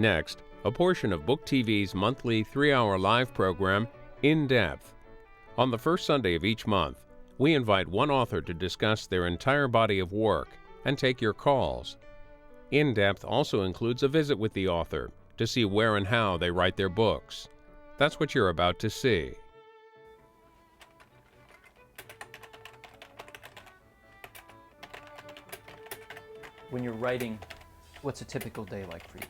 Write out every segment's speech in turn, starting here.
Next, a portion of Book TV's monthly 3-hour live program, In Depth. On the first Sunday of each month, we invite one author to discuss their entire body of work and take your calls. In Depth also includes a visit with the author to see where and how they write their books. That's what you're about to see. When you're writing, what's a typical day like for you?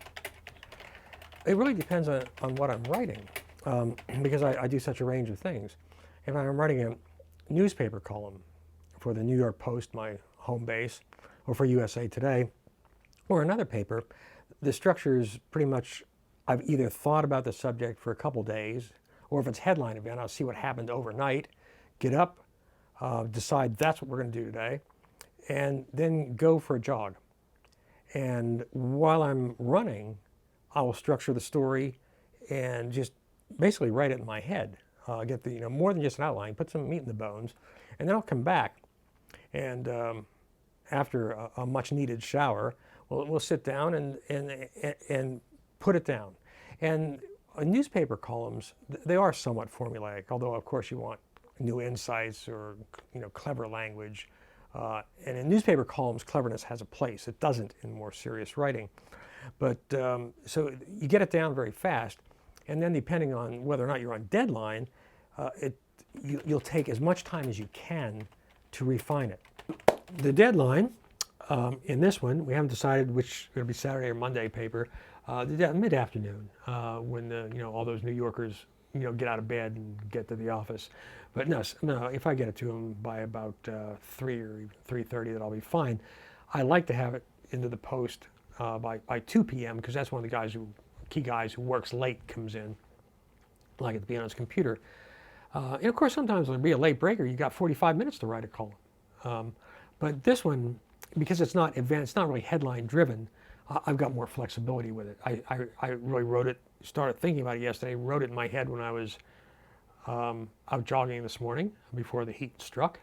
It really depends on what I'm writing, because I do such a range of things. If I'm writing a newspaper column for the New York Post, my home base, or for USA Today, or another paper, the structure is pretty much, I've either thought about the subject for a couple days, or if it's headline event, I'll see what happened overnight, get up, decide that's what we're going to do today, and then go for a jog. And while I'm running, I will structure the story and just basically write it in my head. Get the, more than just an outline, put some meat in the bones, and then I'll come back. And after a much needed shower, we'll sit down and put it down. And newspaper columns, they are somewhat formulaic, although of course you want new insights or clever language. And in newspaper columns, cleverness has a place. It doesn't in more serious writing. But so you get it down very fast, and then depending on whether or not you're on deadline, you'll take as much time as you can to refine it. The deadline in this one, we haven't decided which going to be Saturday or Monday paper. Mid-afternoon, when all those New Yorkers get out of bed and get to the office. But no, if I get it to them by about 3 or 3:30, that I'll be fine. I like to have it into the Post by 2 p.m. because that's one of the key guys who works late comes in, like to be on his computer. And of course, sometimes there'll be a late breaker. You got 45 minutes to write a column. But this one, because it's not really headline driven, I've got more flexibility with it. I really started thinking about it yesterday, wrote it in my head when I was out jogging this morning before the heat struck.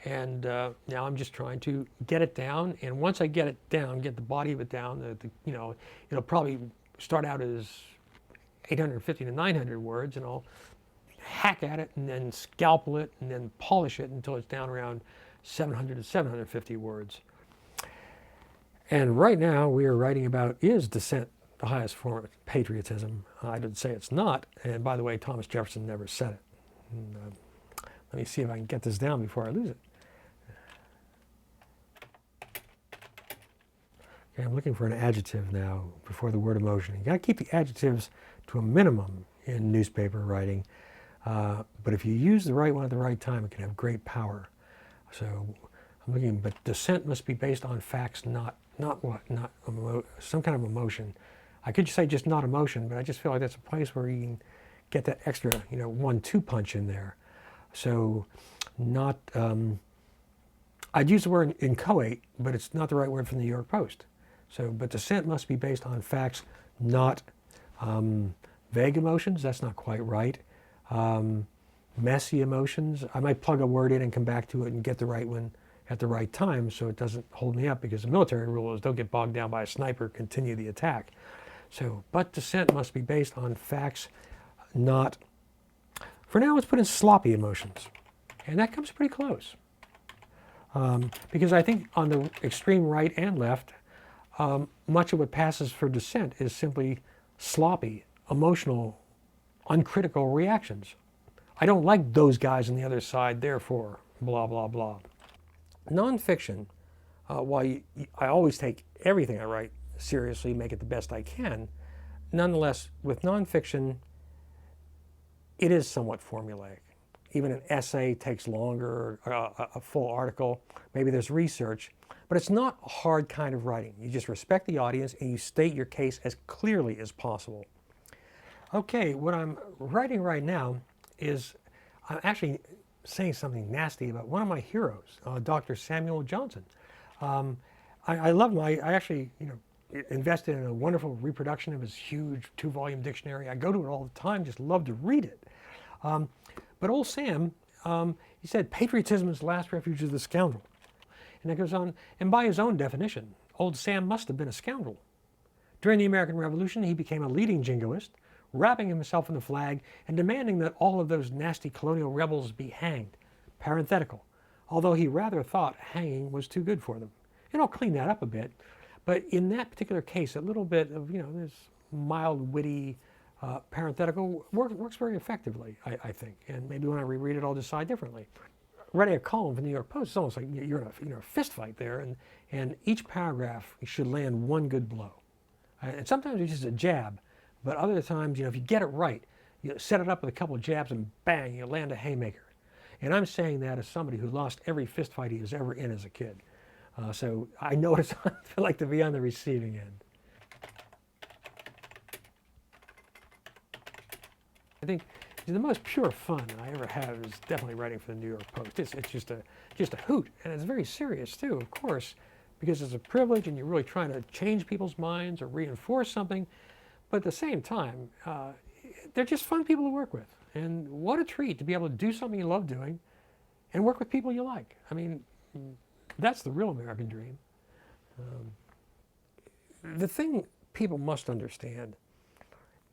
And now I'm just trying to get it down. And once I get it down, get the body of it down, it'll probably start out as 850 to 900 words, and I'll hack at it and then scalpel it and then polish it until it's down around 700 to 750 words. And right now we are writing about, is dissent the highest form of patriotism? I would say it's not. And by the way, Thomas Jefferson never said it. And, let me see if I can get this down before I lose it. Okay, I'm looking for an adjective now before the word emotion. You got to keep the adjectives to a minimum in newspaper writing. But if you use the right one at the right time, it can have great power. So I'm looking, but dissent must be based on facts, not some kind of emotion. I could say just not emotion, but I just feel like that's a place where you can get that extra, 1-2 punch in there. So not, I'd use the word inchoate, but it's not the right word for the New York Post. So, but dissent must be based on facts, not vague emotions. That's not quite right. Messy emotions. I might plug a word in and come back to it and get the right one at the right time so it doesn't hold me up, because the military rule is don't get bogged down by a sniper, continue the attack. So, but dissent must be based on facts, not, for now let's put in sloppy emotions. And that comes pretty close. Because I think on the extreme right and left, much of what passes for dissent is simply sloppy, emotional, uncritical reactions. I don't like those guys on the other side, therefore, blah, blah, blah. Nonfiction, while I always take everything I write seriously, make it the best I can, nonetheless, with nonfiction, it is somewhat formulaic. Even an essay takes longer, a full article, maybe there's research, but it's not a hard kind of writing. You just respect the audience and you state your case as clearly as possible. Okay, what I'm writing right now is, I'm actually saying something nasty about one of my heroes, Dr. Samuel Johnson. I love him. I actually, invested in a wonderful reproduction of his huge 2-volume dictionary. I go to it all the time, just love to read it. But old Sam, he said, patriotism is the last refuge of the scoundrel. And that goes on, and by his own definition, old Sam must have been a scoundrel During the American Revolution, he became a leading jingoist, wrapping himself in the flag and demanding that all of those nasty colonial rebels be hanged. Parenthetical, although he rather thought hanging was too good for them. And I'll clean that up a bit, but in that particular case, a little bit of, this mild, witty parenthetical works very effectively, I think. And maybe when I reread it, I'll decide differently. Writing a column for the New York Post is almost like you're in a fist fight there, and each paragraph should land one good blow. And sometimes it's just a jab, but other times, if you get it right, you set it up with a couple of jabs and bang, you land a haymaker. And I'm saying that as somebody who lost every fist fight he was ever in as a kid. So I know what it's like to be on the receiving end. I think the most pure fun I ever have is definitely writing for the New York Post. It's just a hoot, and it's very serious too, of course, because it's a privilege and you're really trying to change people's minds or reinforce something. But at the same time, they're just fun people to work with. And what a treat to be able to do something you love doing and work with people you like. I mean, that's the real American dream. The thing people must understand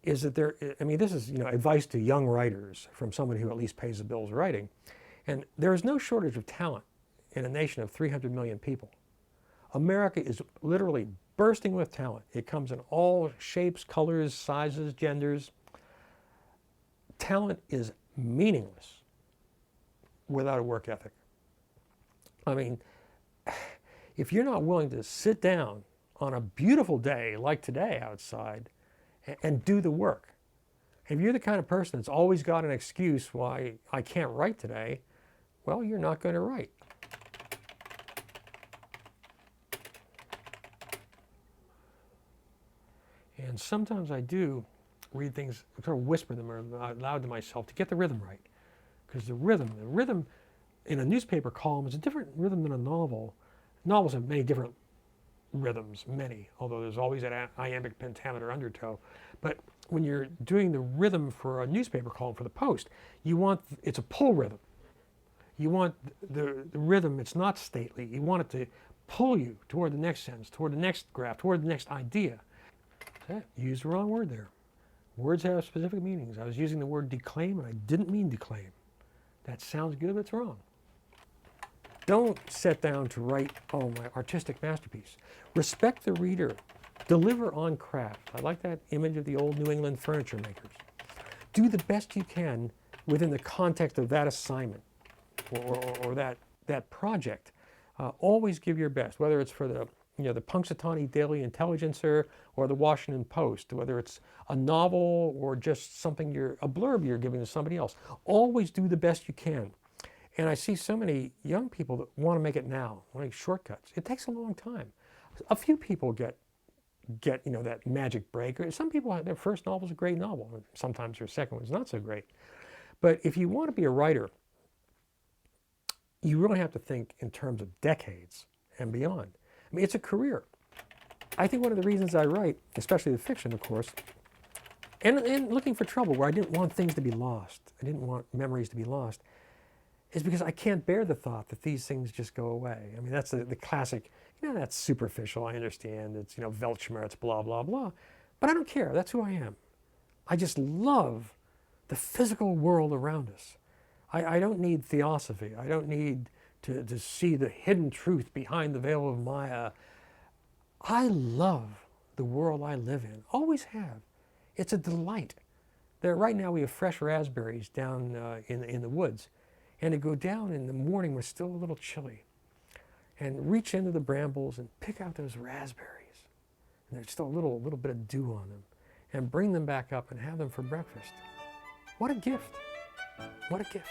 is that this is advice to young writers from someone who at least pays the bills writing. And there is no shortage of talent in a nation of 300 million people. America is literally bursting with talent. It comes in all shapes, colors, sizes, genders. Talent is meaningless without a work ethic. I mean, if you're not willing to sit down on a beautiful day like today outside and do the work, if you're the kind of person that's always got an excuse why I can't write today, well, you're not going to write. And sometimes I do read things, sort of whisper them out loud to myself to get the rhythm right. Because the rhythm in a newspaper column is a different rhythm than a novel. Novels have many different rhythms, although there's always that iambic pentameter undertow. But when you're doing the rhythm for a newspaper column for the Post, it's a pull rhythm. You want the rhythm, it's not stately. You want it to pull you toward the next sentence, toward the next graph, toward the next idea. You used the wrong word there. Words have specific meanings. I was using the word declaim, and I didn't mean declaim. That sounds good, but it's wrong. Don't sit down to write, my artistic masterpiece. Respect the reader. Deliver on craft. I like that image of the old New England furniture makers. Do the best you can within the context of that assignment or that project. Always give your best, whether it's for the Punxsutawney Daily Intelligencer or the Washington Post, whether it's a novel or just a blurb you're giving to somebody else. Always do the best you can. And I see so many young people that want to make it now, want shortcuts. It takes a long time. A few people get that magic break. Some people, their first novel is a great novel. Sometimes their second one's not so great. But if you want to be a writer, you really have to think in terms of decades and beyond. I mean, it's a career. I think one of the reasons I write, especially the fiction, of course, and looking for trouble where I didn't want things to be lost, I didn't want memories to be lost, is because I can't bear the thought that these things just go away. I mean, that's the classic, that's superficial, I understand, it's, Weltschmerz, blah, blah, blah. But I don't care, that's who I am. I just love the physical world around us. I don't need theosophy. I don't need to see the hidden truth behind the veil of Maya. I love the world I live in, always have. It's a delight. Right now we have fresh raspberries down in the woods. And to go down in the morning, we're still a little chilly, and reach into the brambles and pick out those raspberries. And there's still a little bit of dew on them, and bring them back up and have them for breakfast. What a gift. What a gift.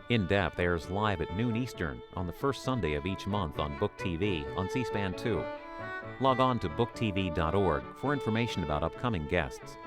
In Depth airs live at noon Eastern on the first Sunday of each month on Book TV on C-SPAN 2. Log on to booktv.org for information about upcoming guests.